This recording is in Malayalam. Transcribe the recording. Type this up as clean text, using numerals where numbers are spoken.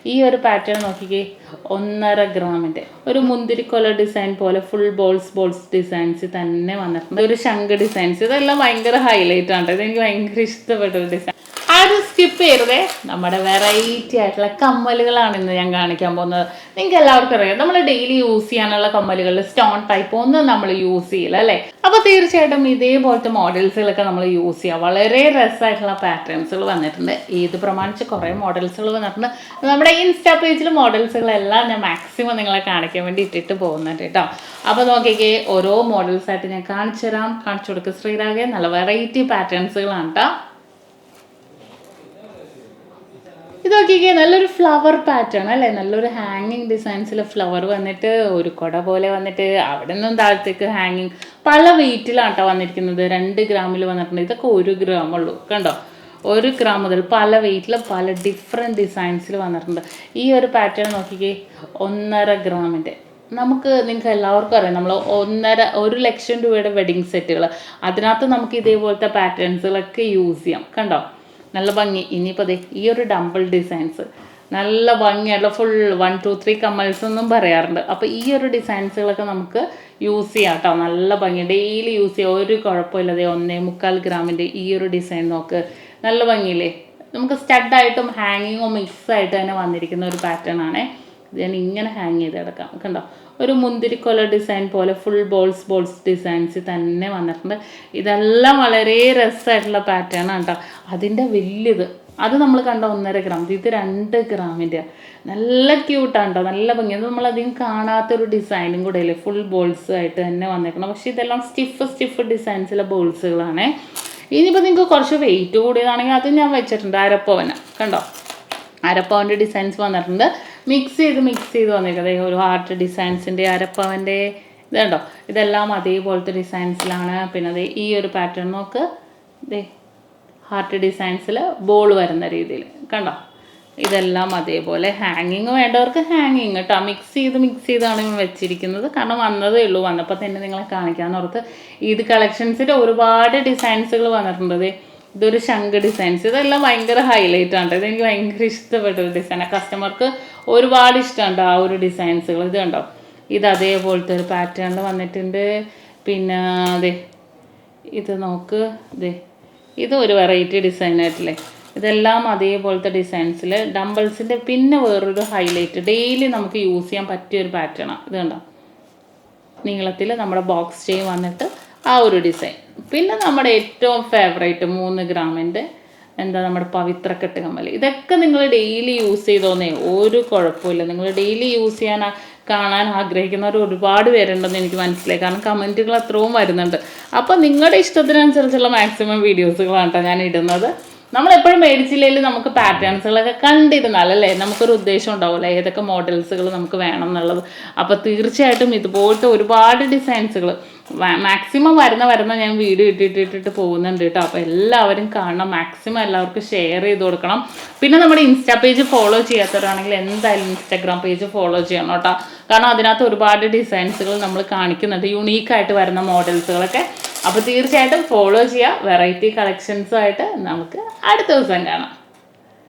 ഈ ഒരു പാറ്റേൺ നോക്കിക്കേ, 1.5 ഗ്രാമിൻ്റെ ഒരു മുന്തിരിക്കൊല ഡിസൈൻ പോലെ ഫുൾ ബോൾസ് ഡിസൈൻസ് തന്നെ വന്നിട്ടുണ്ട്. ഒരു ശംഖ് ഡിസൈൻസ്, ഇതെല്ലാം ഭയങ്കര ഹൈലൈറ്റ് ആണ്. ഇതെനിക്ക് ഭയങ്കര ഇഷ്ടപ്പെട്ട ഒരു ഡിസൈൻ. അത് സ്കിപ്പ് ചെയ്തേ, നമ്മുടെ വെറൈറ്റി ആയിട്ടുള്ള കമ്മലുകളാണ് ഇന്ന് ഞാൻ കാണിക്കാൻ പോകുന്നത്. നിങ്ങൾക്ക് എല്ലാവർക്കും അറിയാം, നമ്മൾ ഡെയിലി യൂസ് ചെയ്യാനുള്ള കമ്മലുകളിൽ സ്റ്റോൺ ടൈപ്പ് ഒന്നും നമ്മൾ യൂസ് ചെയ്യില്ല അല്ലേ. അപ്പോൾ തീർച്ചയായിട്ടും ഇതേപോലത്തെ മോഡൽസുകളൊക്കെ നമ്മൾ യൂസ് ചെയ്യുക. വളരെ രസമായിട്ടുള്ള പാറ്റേൺസുകൾ വന്നിട്ടുണ്ട്. ഇത് പ്രമാണിച്ച് കുറേ മോഡൽസുകൾ വന്നിട്ടുണ്ട്. നമ്മുടെ ഇൻസ്റ്റാ പേജിൽ മോഡൽസുകളെല്ലാം ഞാൻ മാക്സിമം നിങ്ങളെ കാണിക്കാൻ വേണ്ടി ഇട്ടിട്ട് പോകുന്നുണ്ട് കേട്ടോ. അപ്പോൾ നോക്കിക്കേ, ഓരോ മോഡൽസായിട്ട് ഞാൻ കാണിച്ചു കൊടുക്കുക. ശ്രീരാഗെ നല്ല വെറൈറ്റി പാറ്റേൺസുകളാണ് കേട്ടോ. ഇത് നോക്കിക്കേ, നല്ലൊരു ഫ്ലവർ പാറ്റേൺ അല്ലേ, നല്ലൊരു ഹാങ്ങിങ് ഡിസൈൻസിൽ ഫ്ലവർ വന്നിട്ട് ഒരു കുട പോലെ വന്നിട്ട് അവിടെ നിന്നും താഴത്തേക്ക് ഹാങ്ങിങ് പല വെയിറ്റിലാണ് കേട്ടോ വന്നിരിക്കുന്നത്. 2 ഗ്രാമിൽ വന്നിട്ടുണ്ട്. ഇതൊക്കെ 1 ഗ്രാം ഉള്ളൂ കണ്ടോ. 1 ഗ്രാം മുതൽ പല വെയിറ്റിൽ പല ഡിഫറെൻറ്റ് ഡിസൈൻസിൽ വന്നിട്ടുണ്ട്. ഈ ഒരു പാറ്റേൺ നോക്കിക്കേ, 1.5 ഗ്രാമിൻ്റെ നിങ്ങൾക്ക് എല്ലാവർക്കും അറിയാം, നമ്മൾ 1 ലക്ഷം രൂപയുടെ വെഡിങ് സെറ്റുകൾ, അതിനകത്ത് നമുക്ക് ഇതേപോലത്തെ പാറ്റേൺസുകളൊക്കെ യൂസ് ചെയ്യാം കണ്ടോ. നല്ല ഭംഗി. ഇനിയിപ്പോൾ ഈ ഒരു ഡംബിൾ ഡിസൈൻസ് നല്ല ഭംഗിയായിട്ടുള്ള ഫുൾ 1 2 3 കമ്മൽസ് എന്നും പറയാറുണ്ട്. അപ്പോൾ ഈ ഒരു ഡിസൈൻസുകളൊക്കെ നമുക്ക് യൂസ് ചെയ്യാം കേട്ടോ. നല്ല ഭംഗി, ഡെയിലി യൂസ് ചെയ്യാം, ഒരു കുഴപ്പമില്ലാതെ. 1.25 ഗ്രാമിൻ്റെ ഈ ഒരു ഡിസൈൻ നോക്ക്, നല്ല ഭംഗിയില്ലേ. നമുക്ക് സ്റ്റഡായിട്ടും ഹാങ്ങിങ്ങും മിക്സായിട്ട് തന്നെ വന്നിരിക്കുന്ന ഒരു പാറ്റേൺ ആണേ. ഞാൻ ഇങ്ങനെ ഹാങ് ചെയ്ത് കിടക്കാം കണ്ടോ. ഒരു മുന്തിരിക്കൊല ഡിസൈൻ പോലെ ഫുൾ ബോൾസ് ഡിസൈൻസ് തന്നെ വന്നിട്ടുണ്ട്. ഇതെല്ലാം വളരെ രസമായിട്ടുള്ള പാറ്റേൺ ആണ് കേട്ടോ. അതിൻ്റെ വലിയത് അത് നമ്മൾ കണ്ട 1.5 ഗ്രാം, ഇത് 2 ഗ്രാമിൻ്റെ നല്ല ക്യൂട്ടാണ് കേട്ടോ, നല്ല ഭംഗി. അത് നമ്മളധികം കാണാത്തൊരു ഡിസൈനും കൂടെ അല്ലേ, ഫുൾ ബോൾസ് ആയിട്ട് തന്നെ വന്നേക്കണം. പക്ഷേ ഇതെല്ലാം സ്റ്റിഫ് ഡിസൈൻസിലെ ബോൾസുകളാണ്. ഇനിയിപ്പോൾ നിങ്ങൾക്ക് കുറച്ച് വെയിറ്റ് കൂടിയതാണെങ്കിൽ അത് ഞാൻ വെച്ചിട്ടുണ്ട്. അരപ്പവന കണ്ടോ, അരപ്പവൻ്റെ ഡിസൈൻസ് വന്നിട്ടുണ്ട്. മിക്സ് ചെയ്ത് വന്നിരിക്കുന്നത് ഒരു ഹാർട്ട് ഡിസൈൻസിൻ്റെ അരപ്പവൻ്റെ ഇത് കണ്ടോ. ഇതെല്ലാം അതേപോലത്തെ ഡിസൈൻസിലാണ്. പിന്നെ അത് ഈ ഒരു പാറ്റേൺ നോക്ക്, ഹാർട്ട് ഡിസൈൻസിൽ ബോൾ വരുന്ന രീതിയിൽ കണ്ടോ. ഇതെല്ലാം അതേപോലെ ഹാങ്ങിങ് വേണ്ടവർക്ക് ഹാങ്ങിങ് കേട്ടോ. മിക്സ് ചെയ്താണ് വെച്ചിരിക്കുന്നത്. കാരണം വന്നതേ ഉള്ളൂ, വന്നപ്പോൾ തന്നെ നിങ്ങളെ കാണിക്കാമെന്നോർത്ത്. ഇത് കളക്ഷൻസിൻ്റെ ഒരുപാട് ഡിസൈൻസുകൾ വന്നിട്ടുണ്ട്. ഇതൊരു ശംഖ് ഡിസൈൻസ്, ഇതെല്ലാം ഭയങ്കര ഹൈലൈറ്റ് ആണ്. ഇതെനിക്ക് ഭയങ്കര ഇഷ്ടപ്പെട്ട ഒരു ഡിസൈനാണ്. കസ്റ്റമർക്ക് ഒരുപാട് ഇഷ്ടമുണ്ട് ആ ഒരു ഡിസൈൻസുകൾ. ഇത് കണ്ടോ, ഇത് അതേപോലത്തെ ഒരു പാറ്റേണിൽ വന്നിട്ടുണ്ട്. പിന്നെ ഇത് നോക്ക്, ഇത് ഒരു വെറൈറ്റി ഡിസൈനായിട്ടില്ലേ. ഇതെല്ലാം അതേപോലത്തെ ഡിസൈൻസിൽ ഡംബിൾസിൻ്റെ പിന്നെ വേറൊരു ഹൈലൈറ്റ്, ഡെയിലി നമുക്ക് യൂസ് ചെയ്യാൻ പറ്റിയൊരു പാറ്റേണാണ്. ഇത് കണ്ടോ, നീളത്തിൽ നമ്മുടെ ബോക്സ് ചെയിൻ വന്നിട്ട് ആ ഒരു ഡിസൈൻ. പിന്നെ നമ്മുടെ ഏറ്റവും ഫേവറേറ്റ് 3 ഗ്രാമിൻ്റെ നമ്മുടെ പവിത്രക്കെട്ട് കമ്മൽ. ഇതൊക്കെ നിങ്ങൾ ഡെയിലി യൂസ് ചെയ്തോന്നേ, ഒരു കുഴപ്പമില്ല. നിങ്ങൾ ഡെയിലി യൂസ് കാണാൻ ആഗ്രഹിക്കുന്നവർ ഒരുപാട് പേരുണ്ടെന്ന് എനിക്ക് മനസ്സിലായി. കാരണം കമൻറ്റുകൾ അത്രയും വരുന്നുണ്ട്. അപ്പോൾ നിങ്ങളുടെ ഇഷ്ടത്തിനനുസരിച്ചുള്ള മാക്സിമം വീഡിയോസുകളാണ് കേട്ടോ ഞാൻ ഇടുന്നത്. നമ്മളെപ്പോഴും മേടിച്ചില്ലെങ്കിൽ നമുക്ക് പാറ്റേൺസുകളൊക്കെ കണ്ടിരുന്നാലല്ലേ നമുക്കൊരു ഉദ്ദേശം ഉണ്ടാവില്ല ഏതൊക്കെ മോഡൽസുകൾ നമുക്ക് വേണം എന്നുള്ളത്. അപ്പോൾ തീർച്ചയായിട്ടും ഇതുപോലത്തെ ഒരുപാട് ഡിസൈൻസുകൾ മാക്സിമം വരുന്ന ഞാൻ വീഡിയോ ഇട്ടിട്ട് പോകുന്നുണ്ട് കേട്ടോ. അപ്പോൾ എല്ലാവരും കാണണം, മാക്സിമം എല്ലാവർക്കും ഷെയർ ചെയ്ത് കൊടുക്കണം. പിന്നെ നമ്മുടെ ഇൻസ്റ്റാ പേജ് ഫോളോ ചെയ്യാത്തവരാണെങ്കിൽ എന്തായാലും ഇൻസ്റ്റാഗ്രാം പേജ് ഫോളോ ചെയ്യണം കേട്ടോ. കാരണം അതിനകത്ത് ഒരുപാട് ഡിസൈൻസുകൾ നമ്മൾ കാണിക്കുന്നുണ്ട്, യുണീക്കായിട്ട് വരുന്ന മോഡൽസുകളൊക്കെ. അപ്പോൾ തീർച്ചയായിട്ടും ഫോളോ ചെയ്യുക. വെറൈറ്റി കളക്ഷൻസുമായിട്ട് നമുക്ക് അടുത്ത ദിവസം കാണാം.